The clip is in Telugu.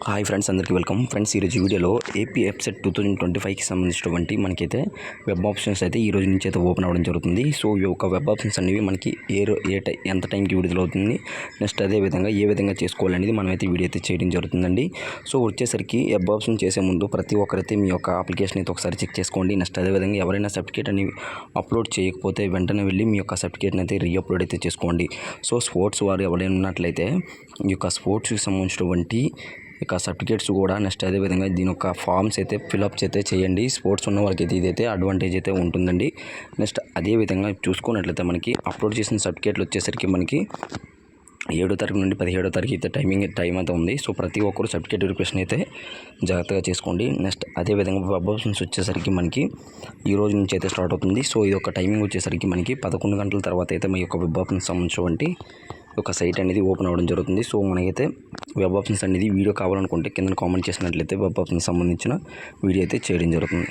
హాయ్ ఫ్రెండ్స్, అందరికీ వెల్కమ్. ఫ్రెండ్స్, ఈరోజు వీడియోలో ఏపీ వెబ్సైట్ 2025కి సంబంధించినటువంటి మనకైతే వెబ్ ఆప్షన్స్ అయితే ఈ రోజు నుంచి అయితే ఓపెన్ అవ్వడం జరుగుతుంది. సో ఈ యొక్క వెబ్ ఆప్షన్స్ అనేవి మనకి ఎంత టైంకి విడుదలవుతుంది, నెక్స్ట్ అదేవిధంగా ఏ విధంగా చేసుకోవాలనేది మనమైతే వీడియో అయితే చేయడం జరుగుతుందండి. సో వచ్చేసరికి వెబ్ ఆప్షన్ చేసే ముందు ప్రతి ఒక్కరైతే మీ యొక్క అప్లికేషన్ అయితే ఒకసారి చెక్ చేసుకోండి. నెక్స్ట్ అదేవిధంగా ఎవరైనా సర్టిఫికేట్ అని అప్లోడ్ చేయకపోతే వెంటనే వెళ్ళి మీ యొక్క సర్టిఫికేట్ని అయితే రీఅప్లోడ్ అయితే చేసుకోండి. సో స్పోర్ట్స్ వారు ఎవరైనా ఉన్నట్లయితే ఈ యొక్క స్పోర్ట్స్కి సంబంధించినటువంటి ఇక సర్టిఫికేట్స్ కూడా నెక్స్ట్ అదేవిధంగా దీని యొక్క ఫామ్స్ అయితే ఫిలప్స్ అయితే చేయండి. స్పోర్ట్స్ ఉన్న వాళ్ళకి అయితే ఇదైతే అడ్వాంటేజ్ అయితే ఉంటుందండి. నెక్స్ట్ అదేవిధంగా చూసుకున్నట్లయితే మనకి అప్లోడ్ చేసిన సర్టిఫికేట్లు వచ్చేసరికి మనకి 7వ తారీఖు నుండి 17వ తారీఖు అయితే టైం అయితే ఉంది. సో ప్రతి ఒక్కరు సర్టిఫికేట్ వెరిఫికేషన్ అయితే జాగ్రత్తగా చేసుకోండి. నెక్స్ట్ అదేవిధంగా వెబ్ ఆప్షన్స్ వచ్చేసరికి మనకి ఈ రోజు నుంచి అయితే స్టార్ట్ అవుతుంది. సో ఇది ఒక టైమింగ్ వచ్చేసరికి మనకి 11 గంటల తర్వాత అయితే మీ యొక్క వెబ్ ఆప్షన్స్ సంబంధించినటువంటి ఒక సైట్ అనేది ఓపెన్ అవ్వడం జరుగుతుంది. సో మనకైతే వెబ్ ఆప్షన్స్ అనేది వీడియో కావాలనుకుంటే కింద కామెంట్ చేసినట్లయితే వెబ్ ఆప్షన్స్ సంబంధించిన వీడియో అయితే చేయడం జరుగుతుంది.